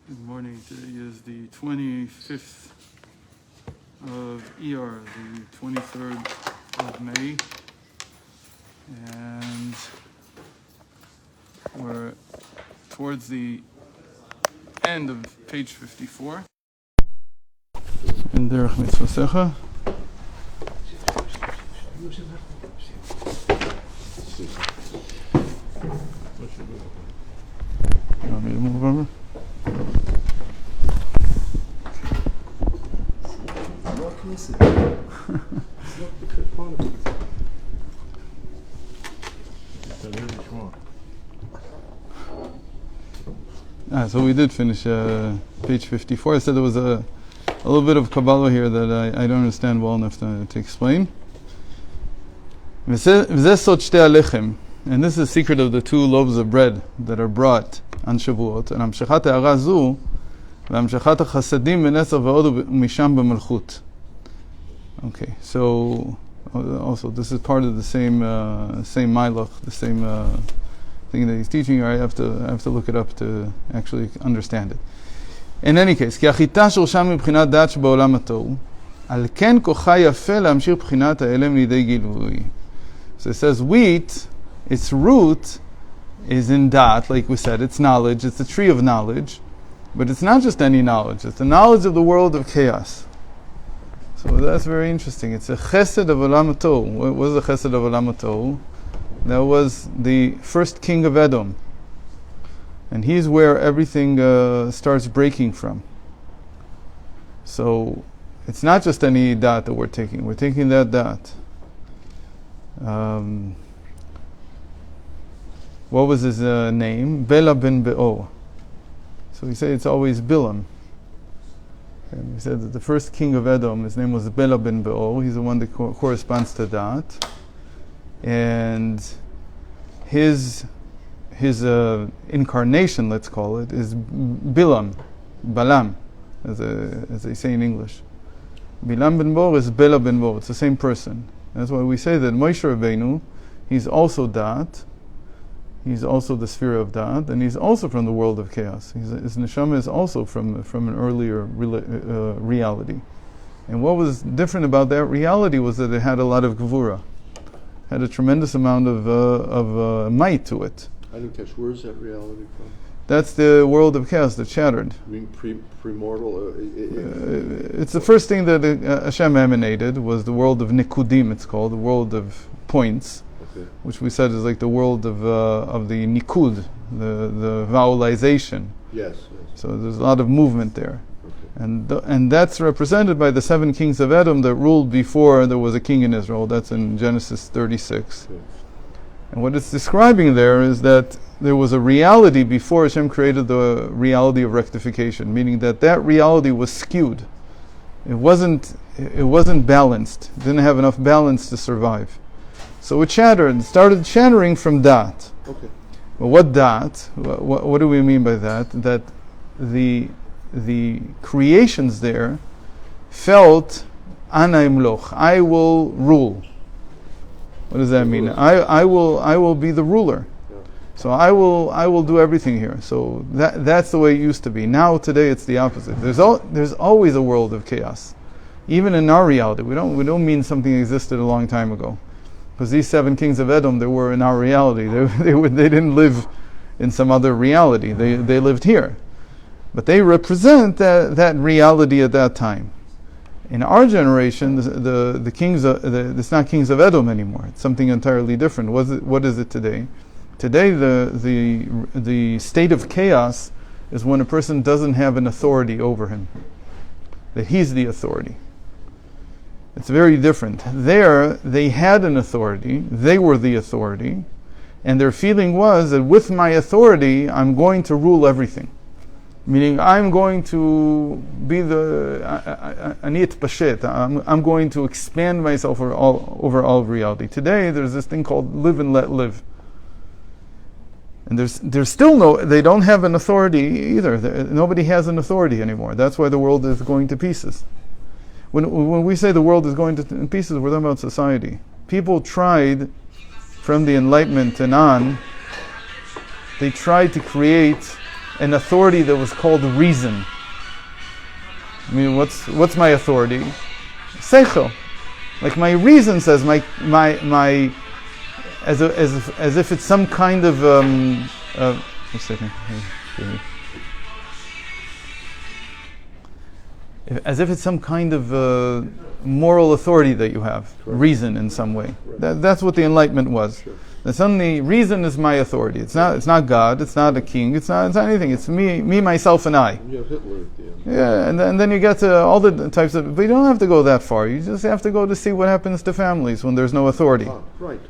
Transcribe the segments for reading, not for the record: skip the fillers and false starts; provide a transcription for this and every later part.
Good morning. Today is the 25th of ER, the 23rd of May, and we're towards the end of page 54. In Derech Mitzvasecha. You want me to move over? So we did finish page 54. I said there was a little bit of Kabbalah here that I don't understand well enough to explain. And this is the secret of the two loaves of bread that are brought on Shavuot. And Amshechat ha'arazu v'amshechat ha'chasadim v'netzach v'odu misham b'melchut. Okay, so also this is part of the same Mailach, the same thing that he's teaching. I have to look it up to actually understand it. In any case, כי החיטה שורשה מבחינת דת שבעולם התוהו, על כן כוחה יפה להמשיך בחינת האלם לידי גילוי. So it says wheat, its root is in dat, like we said, it's knowledge, it's the tree of knowledge, but it's not just any knowledge, it's the knowledge of the world of chaos. So that's very interesting. It's a chesed of Olam HaTohu. What was the chesed of Olam HaTohu? That was the first king of Edom. And he's where everything starts breaking from. So it's not just any dat that we're taking. We're taking that dat. What was his name? Bela ben Be'o. So we say it's always Bilam. And we said that the first king of Edom, his name was Bela ben Be'o. He's the one that corresponds to that. And his incarnation, let's call it, is Bilam, Balam, as they say in English. Bilam ben Be'o is Bela ben Be'o. It's the same person. That's why we say that Moshe Rabbeinu, he's also dat. He's also the sphere of dat, and he's also from the world of chaos. His neshama is also from an earlier reality. And what was different about that reality was that it had a lot of gevura, had a tremendous amount of might to it. I didn't catch. Where is that reality from? That's the world of chaos that shattered. You mean premortal? It's the first thing that Hashem emanated was the world of nikudim. It's called the world of points. Okay. Which we said is like the world of the nikud, the vowelization. Yes. So there's a lot of movement there. Okay. And that's represented by the 7 kings of Edom that ruled before there was a king in Israel. That's in Genesis 36. Okay. And what it's describing there is that there was a reality before Hashem created the reality of rectification, meaning that reality was skewed. It wasn't balanced. It didn't have enough balance to survive. So it shattered, started shattering from dat. Okay. But what dat? What do we mean by that? That the creations there felt ana imloch. I will rule. What does that mean? I will be the ruler. Yeah. So I will do everything here. So that's the way it used to be. Now today it's the opposite. There's always a world of chaos, even in our reality. We don't mean something existed a long time ago. Because these 7 kings of Edom, they were in our reality. They didn't live in some other reality. They lived here. But they represent that reality at that time. In our generation, the kings, it's not kings of Edom anymore. It's something entirely different. What is it today? Today, the state of chaos is when a person doesn't have an authority over him. That he's the authority. It's very different. There, they had an authority. They were the authority. And their feeling was that with my authority, I'm going to rule everything. Meaning, I'm going to be anit pashet. I'm going to expand myself over all of reality. Today, there's this thing called live and let live. And there's still they don't have an authority either. Nobody has an authority anymore. That's why the world is going to pieces. When we say the world is going to pieces, we're talking about society. People tried, from the Enlightenment and on, they tried to create an authority that was called reason. I mean, what's my authority? Seichel. Like my reason says, my as if it's some kind of a second. As if it's some kind of moral authority that you have, reason in some way. That's what the Enlightenment was. Sure. That suddenly reason is my authority. It's not God. It's not a king. It's not anything. It's me, myself, and I. And you have Hitler at the end. Yeah, and then you get to all the types of. But you don't have to go that far. You just have to go to see what happens to families when there's no authority. Right.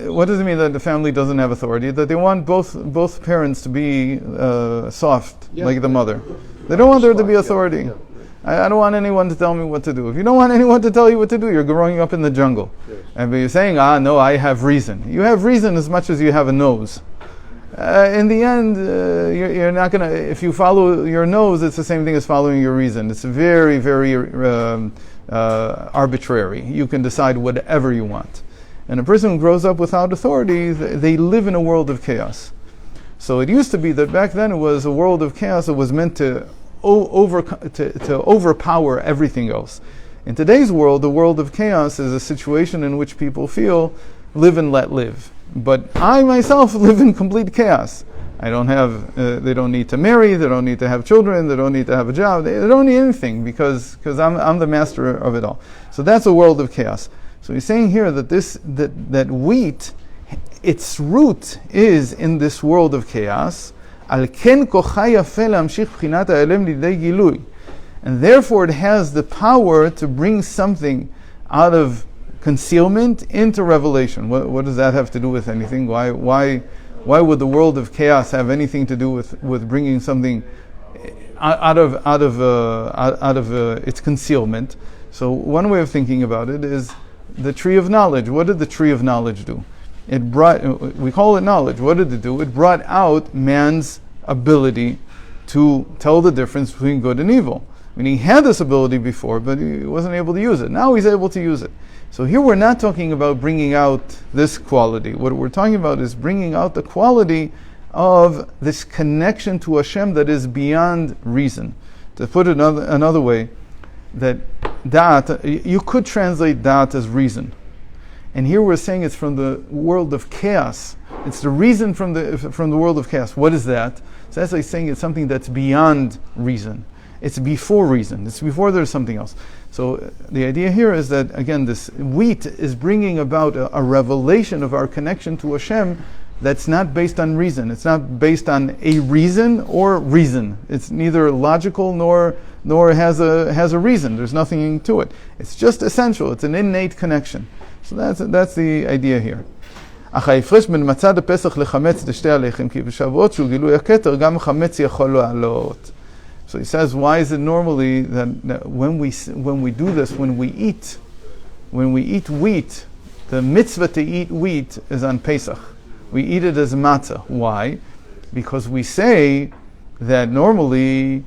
What does it mean that the family doesn't have authority? That they want both parents to be soft, like the mother. They don't want there to be authority. Yeah. I don't want anyone to tell me what to do. If you don't want anyone to tell you what to do, you're growing up in the jungle. Yes. And you're saying, no, I have reason. You have reason as much as you have a nose. In the end, you're not going to, if you follow your nose, it's the same thing as following your reason. It's very, very arbitrary. You can decide whatever you want. And a person who grows up without authority, they live in a world of chaos. So it used to be that back then it was a world of chaos. It was meant to overpower everything else. In today's world, the world of chaos is a situation in which people feel live and let live. But I myself live in complete chaos. I don't have. They don't need to marry. They don't need to have children. They don't need to have a job. They don't need anything because I'm the master of it all. So that's a world of chaos. So he's saying here that that wheat, its root is in this world of chaos. And therefore it has the power to bring something out of concealment into revelation. What does that have to do with anything? Why would the world of chaos have anything to do with bringing something out of its concealment? So one way of thinking about it is the tree of knowledge. What did the tree of knowledge do? We call it knowledge. What did it do? It brought out man's ability to tell the difference between good and evil. I mean, he had this ability before, but he wasn't able to use it. Now he's able to use it. So here we're not talking about bringing out this quality. What we're talking about is bringing out the quality of this connection to Hashem that is beyond reason. To put it another way, that da'at, you could translate da'at as reason. And here we're saying it's from the world of chaos. It's the reason from the world of chaos. What is that? So that's like saying it's something that's beyond reason. It's before reason. It's before there's something else. So the idea here is that, again, this wheat is bringing about a revelation of our connection to Hashem that's not based on reason. It's not based on a reason or reason. It's neither logical nor has a reason. There's nothing to it. It's just essential. It's an innate connection. So that's the idea here. אך ההפרש בין מצד הפסח לחמץ לשתי הלחם, כי בשבועות שהוא גילוי הכתר, גם חמץ יכול לעלות. So he says, why is it normally that when we do this, when we eat wheat, the mitzvah to eat wheat is on Pesach. We eat it as matzah. Why? Because we say that normally,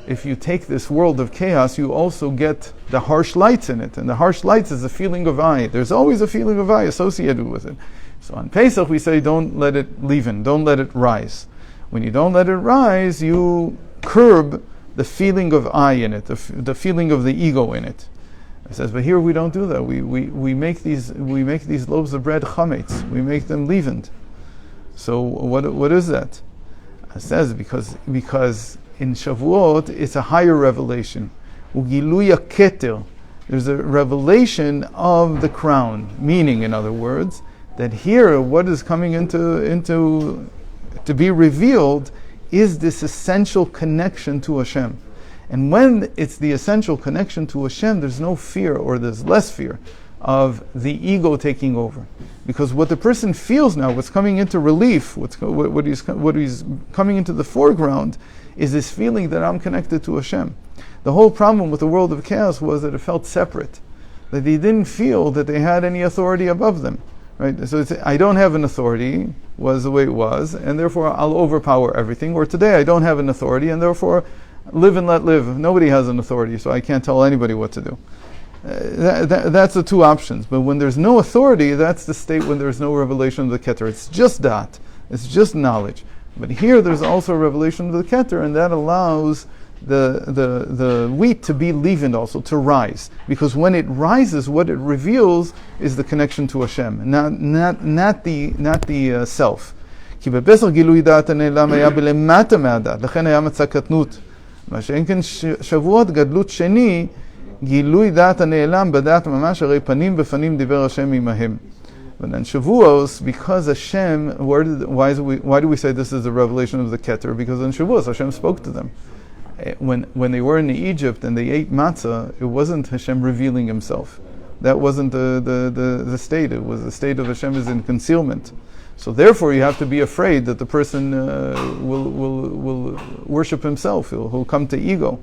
if you take this world of chaos, you also get the harsh lights in it. And the harsh lights is a feeling of I. There's always a feeling of I associated with it. So on Pesach we say don't let it leaven, don't let it rise. When you don't let it rise, you curb the feeling of I in it, the feeling of the ego in it. It says, but here we don't do that. We make these loaves of bread chametz. We make them leavened. So what is that? It says because in Shavuot it's a higher revelation. Ugiluya keter. There's a revelation of the crown. Meaning, in other words, that here what is coming into to be revealed is this essential connection to Hashem. And when it's the essential connection to Hashem, there's no fear, or there's less fear, of the ego taking over. Because what the person feels now, what's coming into relief, what he's coming into the foreground, is this feeling that I'm connected to Hashem. The whole problem with the world of chaos was that it felt separate, that they didn't feel that they had any authority above them. Right? So I don't have an authority, was the way it was, and therefore I'll overpower everything. Or today I don't have an authority, and therefore live and let live. Nobody has an authority, so I can't tell anybody what to do. That's the two options. But when there's no authority, that's the state when there's no revelation of the Keter. It's just that. It's just knowledge. But here there's also a revelation of the Keter, and that allows the wheat to be leavened also, to rise. Because when it rises, what it reveals is the connection to Hashem, not the self. כי בפסח גילוי דעת הנעלם היה בלמטה מהדעת, לכן היה מצא קטנות. מה שאין כן שבועות גדלות שני, גילוי דעת הנעלם בדעת ממש, הרי פנים בפנים דיבר השם עמהם. But then Shavuos, because Hashem, why do we say this is a revelation of the Keter? Because in Shavuos, Hashem spoke to them. When they were in Egypt and they ate matzah, it wasn't Hashem revealing Himself. That wasn't the state. It was the state of Hashem is in concealment. So therefore, you have to be afraid that the person will worship himself. He'll come to ego.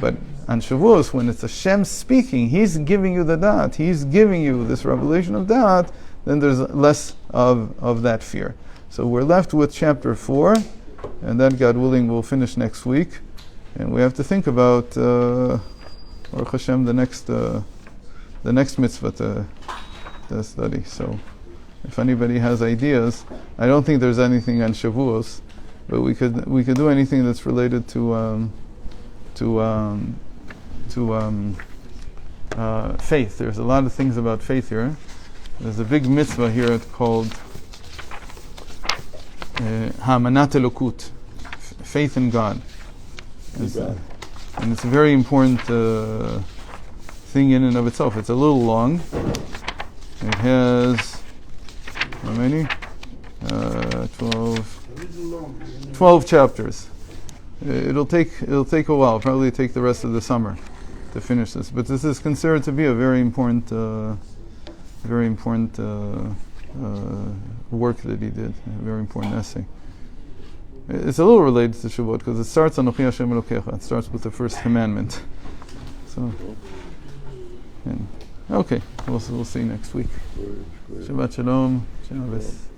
But on Shavuos, when it's Hashem speaking, He's giving you the da'at. He's giving you this revelation of da'at. Then there's less of that fear. So we're left with chapter 4, and then God willing we'll finish next week. And we have to think about Baruch Hashem, the next mitzvah to study. So if anybody has ideas, I don't think there's anything on Shavuos, but we could do anything that's related to faith. There's a lot of things about faith here. There's a big mitzvah here called Ha'amanat Elokut, faith in God. And it's a very important thing in and of itself. It's a little long. It has how many? 12 chapters. It'll take a while. Probably take the rest of the summer to finish this. But this is considered to be a very important work that he did. A very important essay. It's a little related to Shavuot because it starts on Anochi Hashem Elokecha. It starts with the first commandment. So, okay, we'll see you next week. Shabbat Shalom. Shabbos.